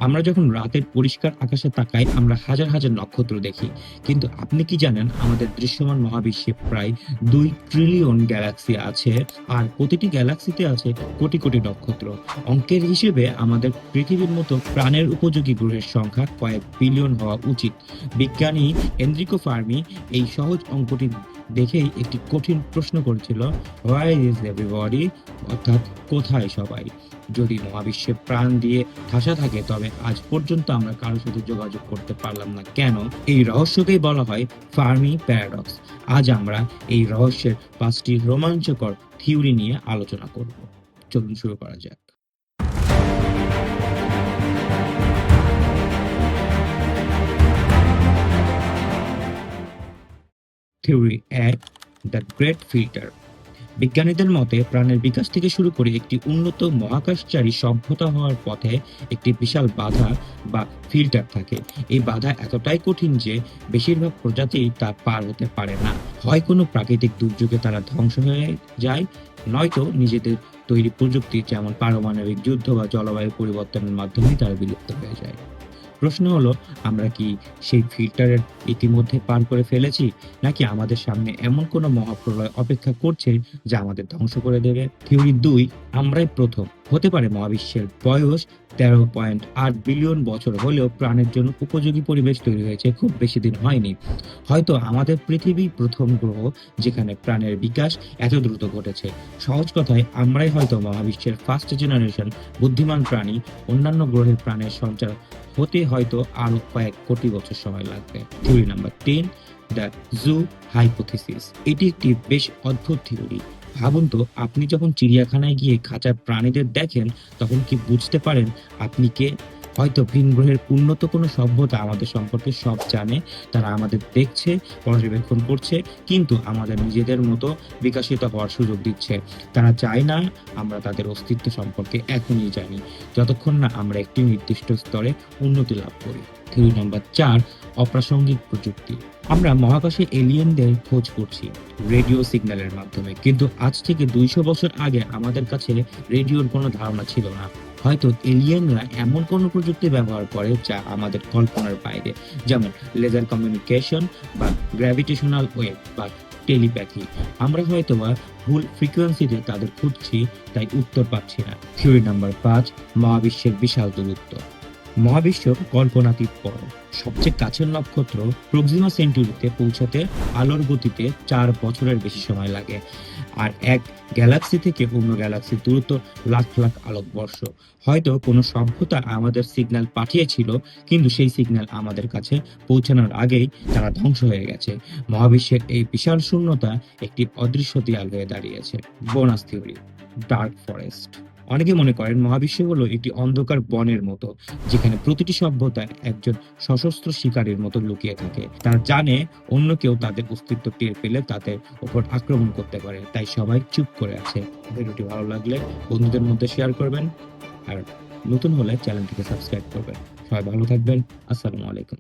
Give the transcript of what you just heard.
আমরা যখন রাতের পরিষ্কার আকাশে তাকাই আমরা হাজার হাজার নক্ষত্র দেখি, কিন্তু আপনি কি জানেন আমাদের দৃশ্যমান মহাবিশ্বে প্রায় 2 ট্রিলিয়ন গ্যালাক্সি আছে, আর প্রতিটি গ্যালাক্সিতে আছে কোটি কোটি নক্ষত্র। অঙ্কের হিসেবে আমাদের পৃথিবীর মতো প্রাণের উপযোগী গ্রহের সংখ্যা কয়েক বিলিয়ন হওয়া উচিত। বিজ্ঞানী এনরিকো ফার্মি এই সহজ অঙ্কটি দেখেই একটি কঠিন প্রশ্ন করেছিল, হোয়ার ইজ এভরিবডি, অর্থাৎ কোথায় সবাই। যদি মহাবিশ্বে প্রাণ দিয়ে ঠাসা থাকে তবে আজ পর্যন্ত আমরা কারোর সাথে যোগাযোগ করতে পারলাম না কেন? এই রহস্যকেই বলা হয় ফার্মি প্যারাডক্স। আজ আমরা এই রহস্যের 5টি রোমাঞ্চকর থিওরি নিয়ে আলোচনা করব। চলুন শুরু করা যাক। Theory 1, the great filter. বিজ্ঞানীদের মতে প্রাণের বিকাশ থেকে শুরু করে একটি উন্নত মহাকাশচারী সভ্যতা হওয়ার পথে একটি বিশাল বাধা বা ফিল্টার থাকে। এই বাধা এতটাই কঠিন যে বেশিরভাগ প্রজাতি তা পার হতে পারে না। হয় কোনো প্রাকৃতিক দুর্যোগে তারা ধ্বংস হয়ে যায়, নয়তো নিজেদের তৈরি প্রযুক্তি যেমন পারমাণবিক যুদ্ধ বা জলবায়ু পরিবর্তনের মাধ্যমে তারা বিলুপ্ত হয়ে যায়। প্রশ্ন হলো, আমরা কি সেই ফিল্টারের ইতিমধ্যে পার করে ফেলেছি, নাকি আমাদের সামনে এমন কোনো মহাপ্রলয় অপেক্ষা করছে যা আমাদের ধ্বংস করে দেবে? থিওরি 2, আমরাই প্রথম। হতে পারে মহাবিশ্বের বয়স 13.8 বিলিয়ন বছর হলেও প্রাণের জন্য উপযোগী পরিবেশ তৈরি হয়েছে খুব বেশি দিন হয়নি। হয়তো আমাদের পৃথিবী প্রথম গ্রহ যেখানে প্রাণের বিকাশ এত দ্রুত ঘটেছে। সহজ কথায় আমরাই হয়তো মহাবিশ্বের ফার্স্ট জেনারেশন বুদ্ধিমান প্রাণী। অন্যান্য গ্রহের প্রাণের সঞ্চার হতে হয়তো আরো কয়েক কোটি বছর সময় লাগবে। Theory number 10, the zoo hypothesis. এটি একটি বেশ অদ্ভুত থিওরি। ভাবুন তো, আপনি যখন চিড়িয়াখানায় গিয়ে খাঁচার প্রাণীদের দেখেন তখন কি বুঝতে পারেন আপনি কে? হয়তো ভিন গ্রহের উন্নত কোনো সভ্যতা আমাদের সম্পর্কে সব জানে, তারা আমাদের দেখছে, পর্যবেক্ষণ করছে, কিন্তু আমাদের নিজেদের মতো বিকশিত হওয়ার সুযোগ দিচ্ছে। তারা চায় না আমরা তাদের অস্তিত্ব সম্পর্কে এখনই জানি, যতক্ষণ না আমরা একটি নির্দিষ্ট স্তরে উন্নতি লাভ করি। থিওরি নাম্বার 4, অপ্রাসঙ্গিক প্রযুক্তি। আমরা মহাকাশে এলিয়েনদের খোঁজ করছি রেডিও সিগন্যালের মাধ্যমে, কিন্তু আজ থেকে 200 বছর আগে আমাদের কাছে রেডিওর কোনো ধারণা ছিল না। হয়তো এলিয়েনরা এমন কোনো প্রযুক্তি ব্যবহার করে যা আমাদের কল্পনার বাইরে, যেমন লেজার কমিউনিকেশন বা গ্র্যাভিটেশনাল ওয়েভ বা টেলিপ্যাথি। আমরা হয়তো বা ভুল ফ্রিকোয়েন্সিতে তাদের খুঁজছি, তাই উত্তর পাচ্ছি না। থিওরি নাম্বার 5, মহাবিশ্বের বিশাল দূরত্ব। মহাবিশ্ব কল্পনাতীত বড়। সবচেয়ে কাছের নক্ষত্র প্রক্সিমা সেন্টুরিতে পৌঁছাতে আলোর গতিতে 4 বছরের বেশি সময় লাগে, আর এক গ্যালাক্সি থেকে অন্য গ্যালাক্সির দূরত্ব লাখ লাখ আলোকবর্ষ। হয়তো কোনো সভ্যতা আমাদের সিগন্যাল পাঠিয়েছিল, কিন্তু সেই সিগন্যাল আমাদের কাছে পৌঁছানোর আগেই তারা ধ্বংস হয়ে গেছে। মহাবিশ্বের এই বিশাল শূন্যতা একটি অদৃশ্য দেয়াল হয়ে দাঁড়িয়েছে। Bonus theory, dark forest. অনেকে মনে করেন মহাবিশ্ব হলো একটি অন্ধকার বনের মতো, যেখানে প্রতিটি সভ্যতা একজন সশস্ত্র শিকারীর মতো লুকিয়ে থাকে। তারা জানে অন্য কেউ তাদের অস্তিত্ব টের পেলে তাদের উপর আক্রমণ করতে পারে, তাই সবাই চুপ করে আছে। ভিডিওটি ভালো লাগলে বন্ধুদের মধ্যে শেয়ার করবেন, আর নতুন হলে চ্যানেলটিকে সাবস্ক্রাইব করবেন। সবাই ভালো থাকবেন। আসসালামু আলাইকুম।